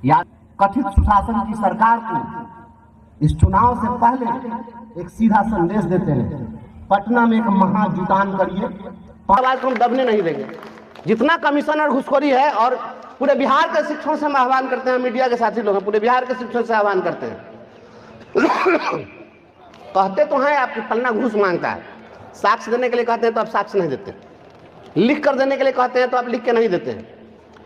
या कथित सुशासन की सरकार को इस चुनाव से पहले एक सीधा संदेश देते हैं, पटना में एक महाजुटान करिए। आवाज को हम दबने नहीं देंगे। जितना कमीशन और घुसखोरी है, और पूरे बिहार के शिक्षकों से हम आह्वान करते हैं, मीडिया के साथी लोग हैं, पूरे बिहार के शिक्षकों से आह्वान करते हैं। कहते तो हैं आपकी फलना घूस मांगता है, साक्ष्य देने के लिए कहते हैं तो आप साक्ष्य नहीं देते, लिख कर देने के लिए कहते हैं तो आप लिख के नहीं देते।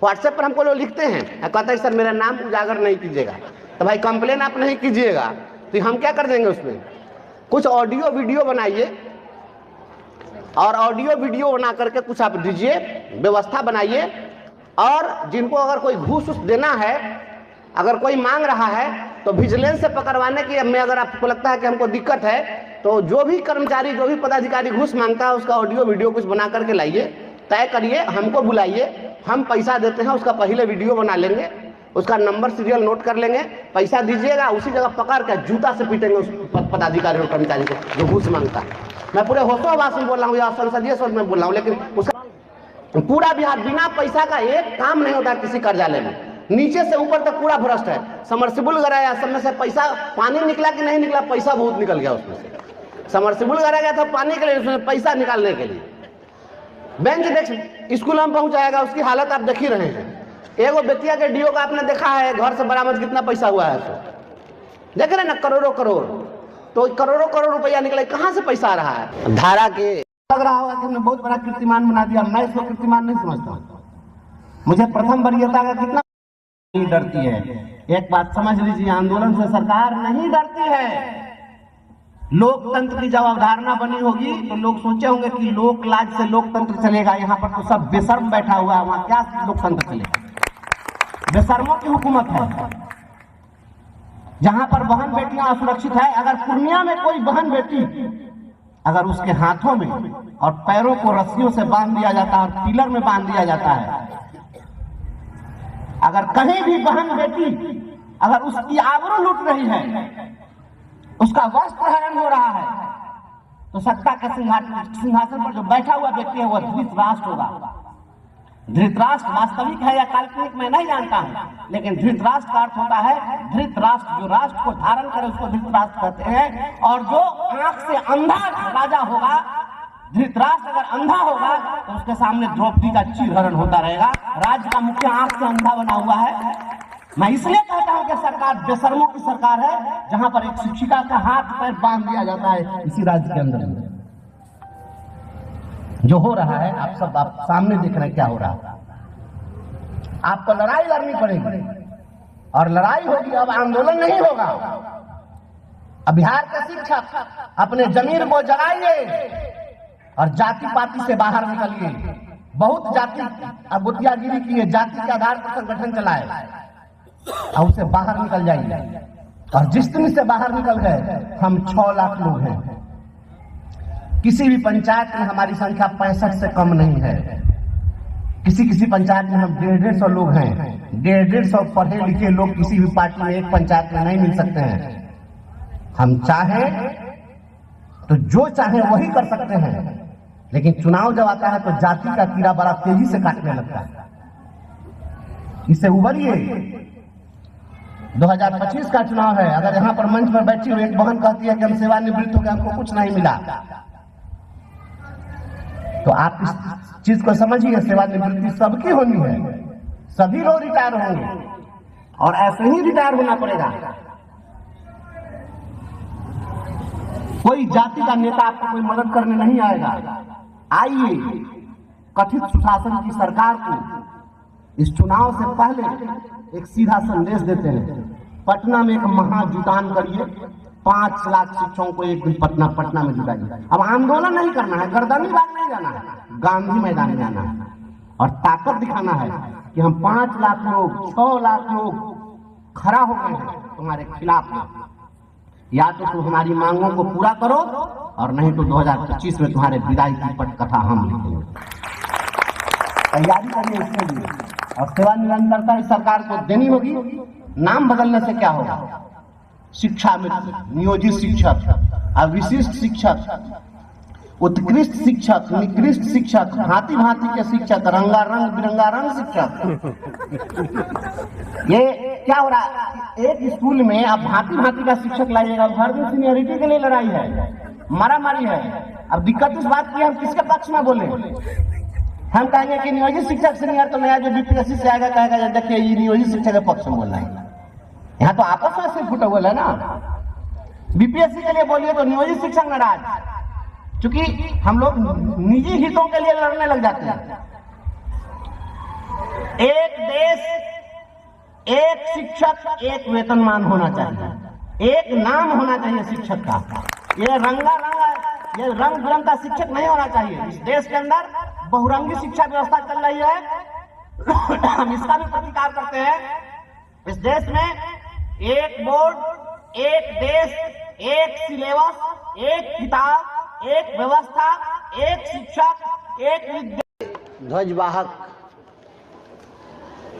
व्हाट्सएप पर हमको लोग लिखते हैं, कहते हैं सर मेरा नाम उजागर नहीं कीजिएगा। तो भाई कंप्लेन आप नहीं कीजिएगा तो हम क्या कर देंगे? उसमें कुछ ऑडियो वीडियो बनाइए, और ऑडियो वीडियो बना करके कुछ आप दीजिए, व्यवस्था बनाइए, और जिनको अगर कोई घूस देना है, अगर कोई मांग रहा है, तो विजिलेंस से पकड़वाने की में अगर आपको लगता है कि हमको दिक्कत है, तो जो भी कर्मचारी, जो भी पदाधिकारी घूस मांगता है उसका ऑडियो वीडियो कुछ बना करके लाइए, तय करिए, हमको बुलाइए, हम पैसा देते हैं, उसका पहले वीडियो बना लेंगे, उसका नंबर सीरियल नोट कर लेंगे, पैसा दीजिएगा, उसी जगह पकड़ कर जूता से पीटेंगे उस पदाधिकारी और कर्मचारी को जो घूस मांगता है। मैं पूरे होशोहवास में बोल रहा हूँ या संसदीय सदन में बोल रहा हूँ, लेकिन उसका पूरा बिहार बिना पैसा का एक काम नहीं होता किसी कार्यालय में, नीचे से ऊपर तक पूरा भ्रष्ट है। समरसिबल कराया, सब में से पैसा, पानी निकला कि नहीं निकला, पैसा बहुत निकल गया उसमें से। समरसिबल कराया गया था पानी के लिए, उसमें पैसा निकालने के लिए। बेंच डेस्क स्कूल में पहुंचाएगा, उसकी हालत आप देख ही रहे हैं। एगो बेतिया के डीओ का आपने देखा है, घर से बरामद कितना पैसा हुआ है, तो देख रहे ना, करोड़ों करोड़, तो करोड़ों करोड़ रुपया निकले, कहाँ से पैसा आ रहा है? धारा के लग रहा होगा कि हमने बहुत बड़ा कीर्तिमान बना दिया। मैं इसको कीर्तिमान नहीं समझता। मुझे प्रथम वरीयता का कितना नहीं डरती है। एक बात समझ लीजिए, आंदोलन से सरकार नहीं डरती है। लोकतंत्र की जब अवधारणा बनी होगी तो लोग सोचे होंगे कि लोक लाज से लोकतंत्र चलेगा। यहाँ पर तो सब बेशर्म बैठा हुआ है, वहां क्या लोकतंत्र चलेगा? बेशर्मों की हुकूमत है। जहां पर बहन बेटियां असुरक्षित है, अगर पूर्णिया में कोई बहन बेटी, अगर उसके हाथों में और पैरों को रस्सियों से बांध दिया जाता है और पिलर में बांध दिया जाता है, अगर कहीं भी बहन बेटी, अगर उसकी आबरू लूट रही है, उसका वस्त्र हरण हो रहा है, तो सत्ता के सिंहासन पर जो बैठा हुआ व्यक्ति है वह धृतराष्ट्र होगा। धृतराष्ट्र वास्तविक है या काल्पनिक मैं नहीं जानता हूं, लेकिन धृतराष्ट्र का अर्थ होता है धृतराष्ट्र, जो राष्ट्र को धारण करे उसको धृतराष्ट्र कहते हैं। और जो आंख से अंधा राजा होगा, धृतराष्ट्र अगर अंधा होगा तो उसके सामने द्रौपदी का चीरहरण होता रहेगा। राज्य का मुखिया आंख से अंधा बना हुआ है। मैं इसलिए कहता हूं कि सरकार बेशर्मों की सरकार है, जहां पर एक शिक्षिका का हाथ पैर बांध दिया जाता है इसी राज्य के अंदर। जो हो रहा है आप सामने देख रहे हैं क्या हो रहा है। आपको लड़ाई लड़नी पड़ेगी, और लड़ाई होगी, अब आंदोलन नहीं होगा। अब बिहार के शिक्षक अपने जमीर को जगाइए और जाति पाति से बाहर निकलिए। बहुत जाति अब गुटियागिरी की है, जाति के आधार पर संगठन चलाए, और उससे बाहर निकल जाइए। और जिस दिन से बाहर निकल गए, हम 6 लाख लोग हैं। किसी भी पंचायत में हमारी संख्या 65 से कम नहीं है। किसी पंचायत में हम 150 लोग हैं। 150 पढ़े लिखे लोग किसी भी पार्टी में एक पंचायत में नहीं मिल सकते हैं। हम चाहें तो जो चाहे वही कर सकते हैं, लेकिन चुनाव जब आता है तो जाति का कीड़ा बड़ा तेजी से काटने लगता है। इससे उबरिए। 2025 का चुनाव है। अगर यहाँ पर मंच पर बैठी हुई एक बहन कहती है कि हम सेवानिवृत्त हो गए, हमको कुछ नहीं मिला, तो आप इस चीज को समझिए, सेवानिवृत्ति सबकी होनी है, सभी लोग रिटायर होंगे, और ऐसे ही रिटायर होना पड़ेगा। कोई जाति का नेता आपको कोई मदद करने नहीं आएगा। आइए, कथित सुशासन की सरकार को इस चुनाव से पहले एक सीधा संदेश देते हैं, पटना में एक महाजुटान करिए। 5 लाख शिक्षकों को एक दिन पटना में जुटाइए। अब आंदोलन नहीं करना है, गर्दनी बाग नहीं जाना है, गांधी मैदान में जाना है, और ताकत दिखाना है कि हम 5 लाख लोग, 6 लाख लोग खड़ा हो गए हैं तुम्हारे खिलाफ। या तो तुम हमारी मांगों को पूरा करो, और नहीं तो 2025 में तुम्हारे विदाई की पटकथा हम लिखेंगे। तैयारी करिए इसके लिए, और सेवा निरंतरता इस सरकार को देनी होगी। नाम बदलने से क्या होगा? शिक्षा में नियोजित शिक्षक, अविशिष्ट शिक्षक, उत्कृष्ट शिक्षक, निकृष्ट शिक्षक, भांति भांति के शिक्षक, रंगारंग बिरंगारंग शिक्षक, ये क्या हो रहा है, एक स्कूल में आप भांति भांति का शिक्षक लाइएगा, घर में सीनियरिटी के लिए लड़ाई है, मारामारी है। अब दिक्कत इस बात की, हम किसके पक्ष में बोले? हम कहेंगे कि नियोजित शिक्षक सीनियर तो नया जो बीपीएससी से आएगा कहेगा देखिए ये नियोजित शिक्षक के पक्ष में बोल रहे हैं। यहाँ तो आपस में सिर्फ फुटा हुआ है ना। बीपीएससी के लिए बोलिए तो नियोजित शिक्षक नाराज, क्योंकि हम लोग निजी हितों के लिए लड़ने लग जाते हैं। एक देश, एक शिक्षक, एक वेतनमान होना चाहिए, एक नाम होना चाहिए शिक्षक का। ये ये रंग बिरंग का शिक्षक नहीं होना चाहिए। इस देश के अंदर बहुरंगी शिक्षा व्यवस्था चल रही है, हम इसका भी प्रतिकार करते हैं। इस देश में एक बोर्ड, एक देश, एक सिलेबस, एक किताब, एक व्यवस्था, एक शिक्षक, एक विद्या। ध्वजवाहक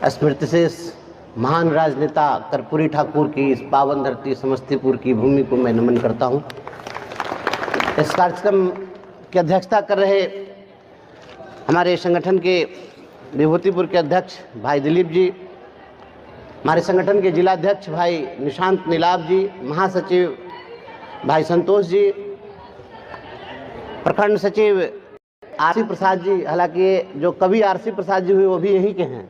स्मृति से महान राजनेता कर्पूरी ठाकुर की इस पावन धरती समस्तीपुर की भूमि को मैं नमन करता हूं। इस कार्यक्रम की अध्यक्षता कर रहे हमारे संगठन के विभूतिपुर के अध्यक्ष भाई दिलीप जी, हमारे संगठन के जिलाध्यक्ष भाई निशांत नीलाभ जी, महासचिव भाई संतोष जी, प्रखंड सचिव आरसी प्रसाद जी, हालांकि जो कवि आरसी प्रसाद जी हुए वो भी यहीं के हैं,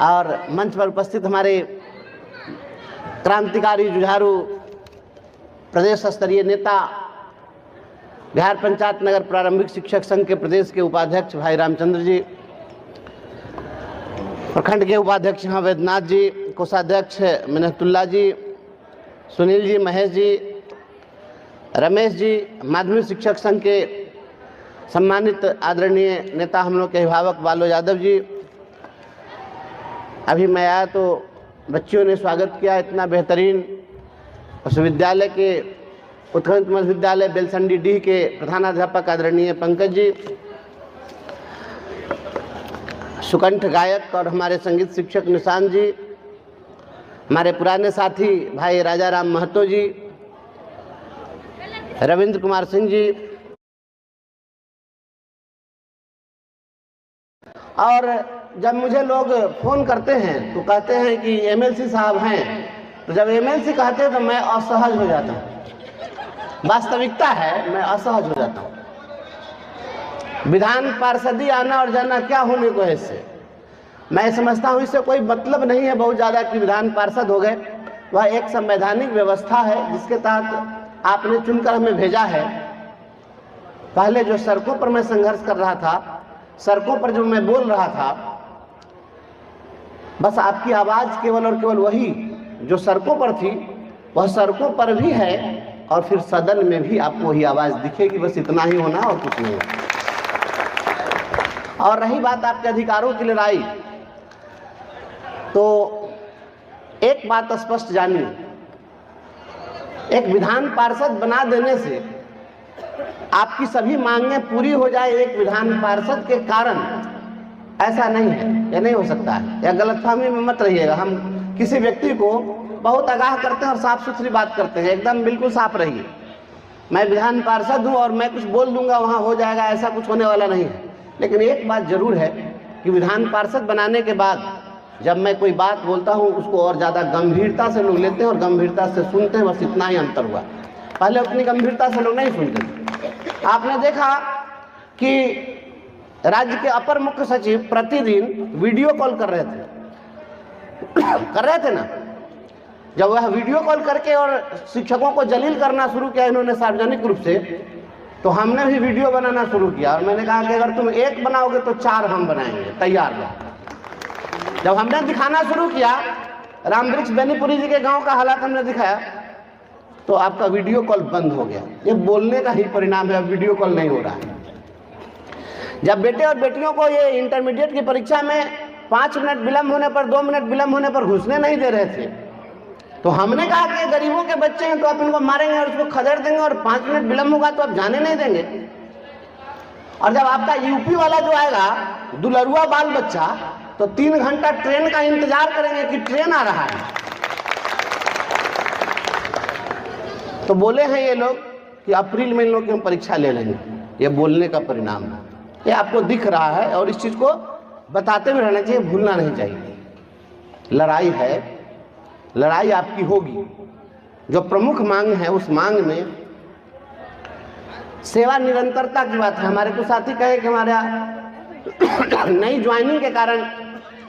और मंच पर उपस्थित हमारे क्रांतिकारी जुझारू प्रदेश स्तरीय नेता, बिहार पंचायत नगर प्रारंभिक शिक्षक संघ के प्रदेश के उपाध्यक्ष भाई रामचंद्र जी, प्रखंड के उपाध्यक्ष यहाँ वैद्यनाथ जी, कोषाध्यक्ष मिन्नतुल्लाह जी, सुनील जी, महेश जी, रमेश जी, माध्यमिक शिक्षक संघ के सम्मानित आदरणीय नेता हम लोग के अभिभावक बालो यादव जी। अभी मैं आया तो बच्चियों ने स्वागत किया इतना बेहतरीन। विश्वविद्यालय के उत्कृष्ट मध्य विद्यालय बेलसंडी डी के प्रधानाध्यापक आदरणीय पंकज जी, सुकंठ गायक और हमारे संगीत शिक्षक निशांत जी, हमारे पुराने साथी भाई राजा राम महतो जी, रविंद्र कुमार सिंह जी, और जब मुझे लोग फ़ोन करते हैं तो कहते हैं कि एमएलसी साहब हैं, तो जब एमएलसी कहते हैं तो मैं असहज हो जाता हूँ। वास्तविकता है, मैं असहज हो जाता हूँ। विधान पार्षदी आना और जाना क्या होने को है इससे? मैं समझता हूँ इससे कोई मतलब नहीं है बहुत ज़्यादा कि विधान पार्षद हो गए। वह एक संवैधानिक व्यवस्था है जिसके तहत आपने चुनकर हमें भेजा है। पहले जो सड़कों पर मैं संघर्ष कर रहा था, सड़कों पर जो मैं बोल रहा था, बस आपकी आवाज़ केवल और केवल वही जो सड़कों पर थी वह सड़कों पर भी है और फिर सदन में भी आपको वही आवाज़ दिखेगी। बस इतना ही होना और कुछ नहीं। और रही बात आपके अधिकारों की लड़ाई, तो एक बात स्पष्ट जानिए, एक विधान पार्षद बना देने से आपकी सभी मांगें पूरी हो जाए एक विधान पार्षद के कारण, ऐसा नहीं है, यह नहीं हो सकता है। या गलतफहमी में मत रहिएगा। हम किसी व्यक्ति को बहुत आगाह करते हैं और साफ सुथरी बात करते हैं, एकदम बिल्कुल साफ रहिए। मैं विधान पार्षद हूं और मैं कुछ बोल दूंगा वहां हो जाएगा, ऐसा कुछ होने वाला नहीं है। लेकिन एक बात जरूर है कि विधान पार्षद बनाने के बाद जब मैं कोई बात बोलता हूं उसको और ज़्यादा गंभीरता से लोग लेते हैं और गंभीरता से सुनते हैं। बस इतना ही अंतर हुआ। पहले उतनी गंभीरता से लोग नहीं सुनते। आपने देखा कि राज्य के अपर मुख्य सचिव प्रतिदिन वीडियो कॉल कर रहे थे ना। जब वह वीडियो कॉल करके और शिक्षकों को जलील करना शुरू किया इन्होंने सार्वजनिक रूप से, तो हमने भी वीडियो बनाना शुरू किया और मैंने कहा कि अगर तुम एक बनाओगे तो 4 हम बनाएंगे, तैयार रहो। जब हमने दिखाना शुरू किया, रामवृक्ष बेनीपुरी जी के गांव का हालात हमने दिखाया, तो आपका वीडियो कॉल बंद हो गया। ये बोलने का ही परिणाम है, अब वीडियो कॉल नहीं हो रहा है। जब बेटे और बेटियों को ये इंटरमीडिएट की परीक्षा में 5 मिनट विलंब होने पर, 2 मिनट विलंब होने पर घुसने नहीं दे रहे थे, तो हमने कहा कि गरीबों के बच्चे हैं तो आप इनको मारेंगे और उसको खदेड़ देंगे, और 5 मिनट विलंब होगा तो आप जाने नहीं देंगे। और जब आपका यूपी वाला जो आएगा दुलरुआ बाल बच्चा, तो 3 घंटा ट्रेन का इंतजार करेंगे कि ट्रेन आ रहा है। तो बोले हैं ये लोग कि अप्रैल में इन लोग की हम परीक्षा ले लेंगे। ये बोलने का परिणाम है, ये आपको दिख रहा है और इस चीज को बताते भी रहना चाहिए, भूलना नहीं चाहिए। लड़ाई है, लड़ाई आपकी होगी। जो प्रमुख मांग है उस मांग में सेवा निरंतरता की बात है। हमारे कुछ साथी कहे कि हमारे नई ज्वाइनिंग के कारण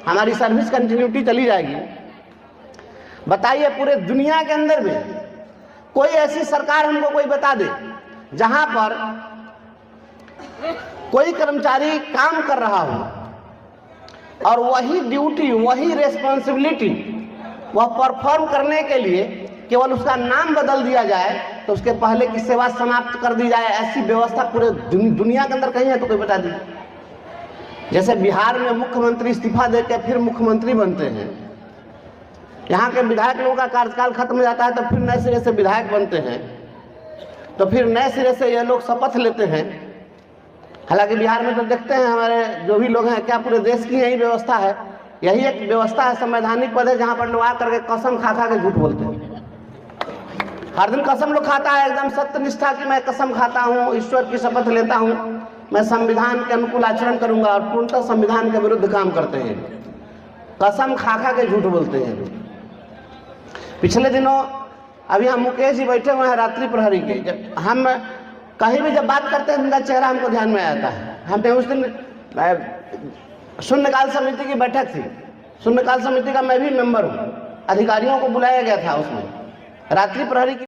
हमारी सर्विस कंटिन्यूटी चली जाएगी। बताइए पूरे दुनिया के अंदर में कोई ऐसी सरकार हमको कोई बता दे जहां पर कोई कर्मचारी काम कर रहा हो और वही ड्यूटी, वही रेस्पॉन्सिबिलिटी वह परफॉर्म करने के लिए केवल उसका नाम बदल दिया जाए तो उसके पहले की सेवा समाप्त कर दी जाए। ऐसी व्यवस्था पूरे दुनिया के अंदर कहीं है तो कोई बता दीजिए। जैसे बिहार में मुख्यमंत्री इस्तीफा देकर फिर मुख्यमंत्री बनते हैं, यहाँ के विधायक लोगों का कार्यकाल खत्म हो जाता है तो फिर नए सिरे से विधायक बनते हैं, तो फिर नए सिरे से ये लोग शपथ लेते हैं। हालांकि बिहार में तो देखते हैं हमारे जो भी लोग हैं, क्या पूरे देश की यही व्यवस्था है? यही एक व्यवस्था है, संवैधानिक पद है, जहाँ पर लोग आकर के कसम खा खा के झूठ बोलते हैं। हर दिन कसम लोग खाता है एकदम सत्य निष्ठा की, मैं कसम खाता हूँ, ईश्वर की शपथ लेता हूँ, मैं संविधान के अनुकूल आचरण करूंगा, और पूर्णतः संविधान के विरुद्ध काम करते हैं। कसम खा खा के झूठ बोलते हैं। पिछले दिनों अभी हम मुकेश जी बैठे हुए हैं रात्रि प्रहरी के, जब हम कहीं भी जब बात करते हैं उनका चेहरा हमको ध्यान में आता है। हमने उस दिन शून्यकाल समिति की बैठक थी, शून्यकाल समिति का मैं भी मेंबर हूँ, अधिकारियों को बुलाया गया था, उसमें रात्रि प्रहरी की